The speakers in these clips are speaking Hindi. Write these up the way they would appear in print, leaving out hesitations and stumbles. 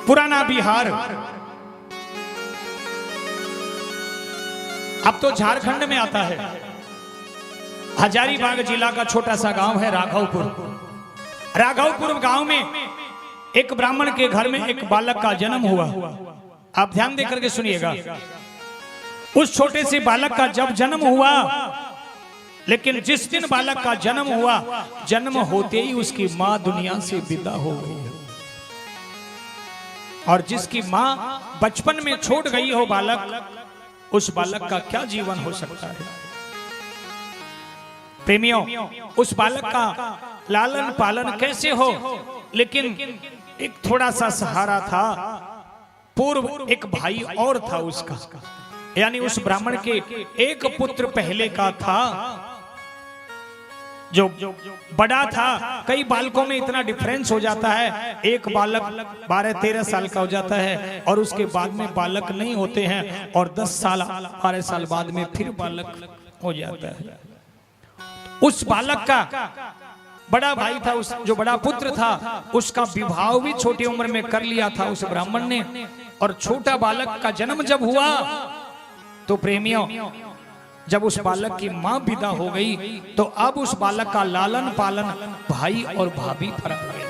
पुराना बिहार, अब तो झारखंड में आता है। हजारीबाग जिला का छोटा सा गांव है राघवपुर। राघवपुर गांव में एक ब्राह्मण के घर में एक बालक का जन्म हुआ। आप ध्यान देकर के सुनिएगा। उस छोटे से बालक का जब जन्म हुआ, लेकिन जिस दिन बालक का जन्म हुआ, जन्म होते ही उसकी मां दुनिया से विदा हो गई। और जिसकी मां बचपन में छोड़ गई हो बालक, उस बालक का क्या जीवन हो सकता है। प्रेमियों, उस बालक का लालन पालन कैसे हो, लेकिन एक थोड़ा सा सहारा था। पूर्व एक भाई और था उसका, यानी उस ब्राह्मण के एक पुत्र पहले का था जो बड़ा था। कई बालकों में इतना डिफरेंस हो जाता है, एक बालक 12-13 साल का हो जाता है और उसके बाद में बालक नहीं होते हैं, और 10 साल 12 साल बाद में फिर बालक हो जाता है। उस बालक का बड़ा भाई था, उस जो बड़ा पुत्र था, उसका विवाह भी छोटी उम्र में कर लिया था उस ब्राह्मण ने। और छोटा बालक का जन्म जब हुआ, तो प्रेमियों, जब उस बालक की मां विदा हो गई, तो अब उस बालक का लालन पालन भाई और भाभी पर आ गए।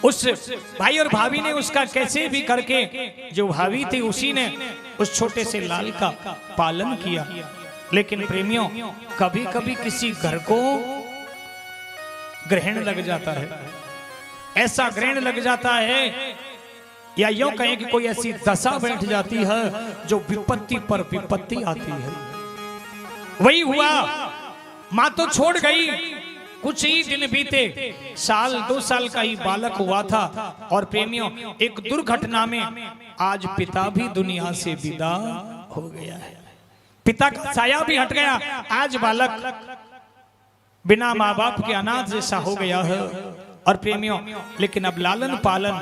उस भाई और भाभी ने उसका कैसे भी करके, जो भाभी थी उसी ने उस छोटे से लाल का पालन किया। लेकिन प्रेमियों, कभी कभी किसी घर को ग्रहण लग जाता है। ऐसा ग्रहण लग जाता है, या यूं कहें कि कोई ऐसी दशा बैठ जाती है जो विपत्ति पर विपत्ति आती है। वही हुआ, मां तो छोड़ गई, कुछ ही दिन बीते, 1-2 साल का ही बालक हुआ था। और प्रेमियों, एक दुर्घटना में आज पिता भी दुनिया से विदा हो गया है। पिता का साया भी हट गया। आज बालक बिना माँ बाप के अनाथ जैसा हो गया है। और प्रेमियों, लेकिन अब लालन पालन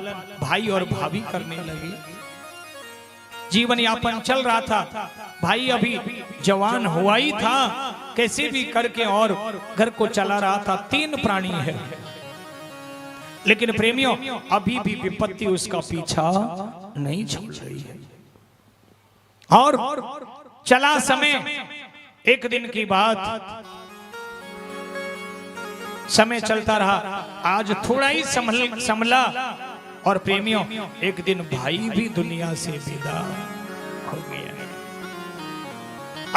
भाई और भाभी करने लगे। जीवन यापन चल रहा था। भाई अभी जवान हुआ ही था, कैसे भी करके और घर को चला रहा था। 3 प्राणी है, लेकिन प्रेमियों, अभी भी विपत्ति उसका पीछा नहीं छोड़ रही है। और चला समय, एक दिन की बात, समय चलता रहा। आज थोड़ा ही संभला। और प्रेमियों, एक दिन भाई भी दुनिया से विदा हो गया।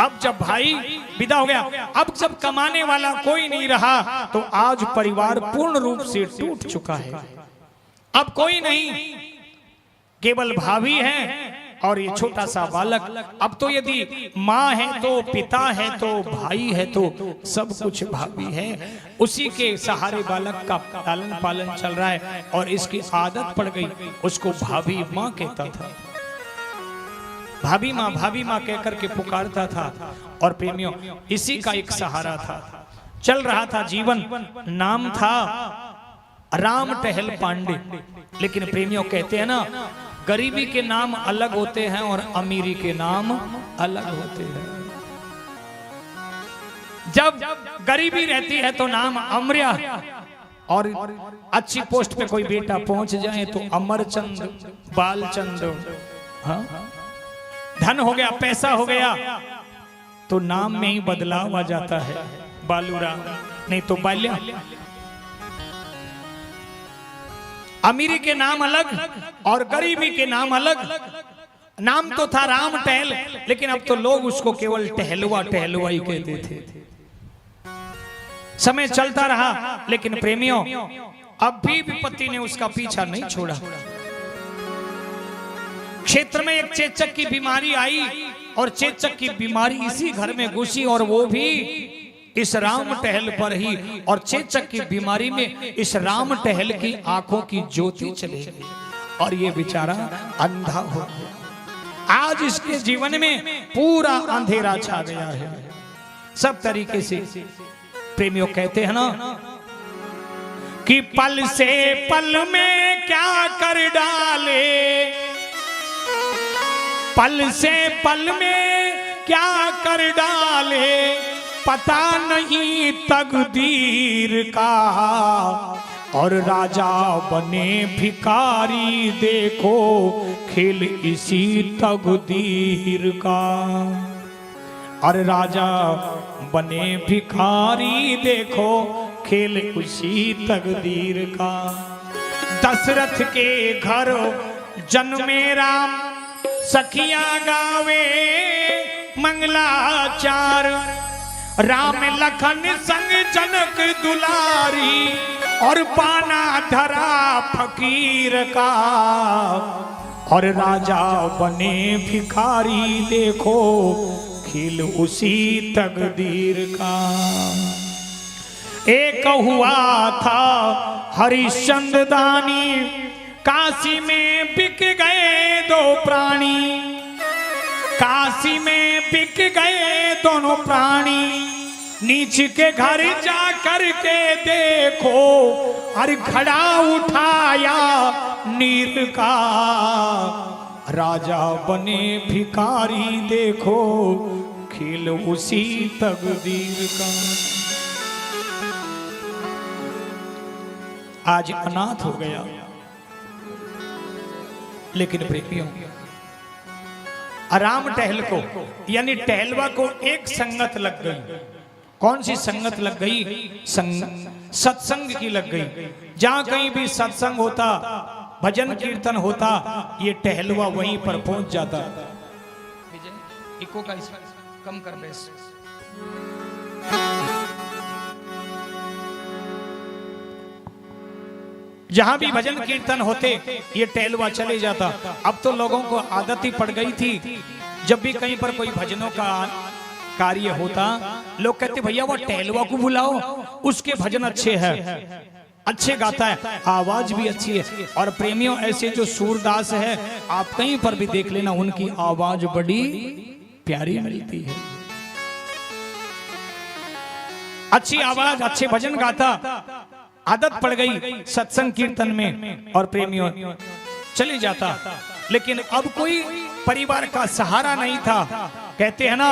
अब जब भाई विदा हो गया, अब जब कमाने वाला कोई नहीं रहा, तो आज परिवार पूर्ण रूप से टूट चुका है। अब कोई नहीं, केवल भाभी है और ये छोटा सा बालक। अब तो यदि माँ है तो पिता है तो भाई है तो सब कुछ भाभी है। उसी के सहारे बालक का लालन पालन चल रहा है। और इसकी आदत पड़ गई, उसको भाभी माँ कहता था। भाभी माँ कहकर के पुकारता था। और प्रेमियों, इसी का एक सहारा था, चल रहा था जीवन। नाम था राम टहल पांडे। लेकिन प्रेमियों, कहते हैं ना, गरीबी के नाम अलग होते हैं और अमीरी के नाम अलग होते हैं। जब गरीबी रहती है तो नाम अमर्या, और अच्छी पोस्ट पे कोई बेटा पहुंच जाए तो अमरचंद, बालचंद। हाँ, धन हो गया, पैसा हो गया, तो नाम में ही बदलाव आ जाता है। बालूराम नहीं तो बाल्या। अमीरी के नाम अलग और गरीबी के नाम अलग। नाम तो था राम टहल, लेकिन अब तो लोग उसको केवल टहलुआ ही कहते थे। समय चलता रहा, लेकिन प्रेमियों, अब भी विपत्ति ने उसका पीछा नहीं छोड़ा। क्षेत्र में एक चेचक की बीमारी आई, और चेचक की बीमारी इसी घर में घुसी, और वो भी इस राम टहल पर ही। और चेचक की बीमारी में इस राम टहल की आंखों की ज्योति चली गई, और ये बेचारा अंधा हो गया। आज इसके जीवन में पूरा अंधेरा छा गया है सब तरीके से। प्रेमियों, कहते हैं ना कि पल से पल में क्या कर डाले, पल से पल में क्या कर डाले, पता नहीं तकदीर का, और राजा बने भिखारी, देखो खेल इसी तकदीर का। और राजा बने भिखारी, देखो खेल उसी तकदीर का। दशरथ के घर जन्मे राम, सखिया गावे मंगलाचार। राम लखन संग जनक दुलारी, और पाना धरा फकीर का। और राजा बने भिखारी, देखो खेल उसी तकदीर का। एक हुआ था हरिश्चंद्र दानी, काशी में बिक गए दो प्राणी। काशी में बिक गए दोनों प्राणी, नीच के घर जा कर के देखो, अरे घड़ा उठाया नीर का। राजा बने भिखारी, देखो खेल उसी तकदीर का। आज अनाथ हो गया, लेकिन प्रेमियों आराम टहल को यानी टहलवा को एक संगत लग गई। कौन सी संगत लग गई? सत्संग की लग गई। जहां कहीं भी सत्संग होता, भजन कीर्तन होता, ये टहलवा वहीं पर पहुंच जाता। इको का कम कर बेस। जहां भी भजन कीर्तन होते ये टहलवा चले जाता। अब तो लोगों को आदत ही पड़ गई थी, जब भी कहीं पर कोई भजनों का कार्य होता, लोग कहते भैया वो टहलवा को बुलाओ, उसके भजन अच्छे हैं, अच्छे गाता है, आवाज भी अच्छी है। और प्रेमियों ऐसे जो सूरदास है, आप कहीं पर भी देख लेना, उनकी आवाज बड़ी प्यारी मिलती है, अच्छी आवाज, अच्छे भजन गाता। आदत पड़ गई सत्संग कीर्तन में, और प्रेमियों चले जाता। लेकिन अब कोई परिवार का सहारा नहीं था। कहते हैं ना,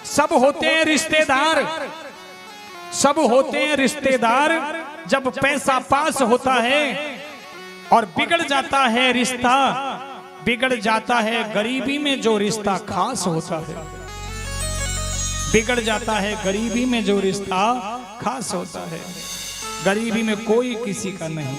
सब होते हैं रिश्तेदार, सब होते हैं रिश्तेदार, जब पैसा पास होता है और बिगड़ जाता है रिश्ता, बिगड़ जाता है गरीबी में जो रिश्ता खास होता है, बिगड़ जाता है गरीबी में जो रिश्ता खास होता है। गरीबी में कोई किसी का नहीं।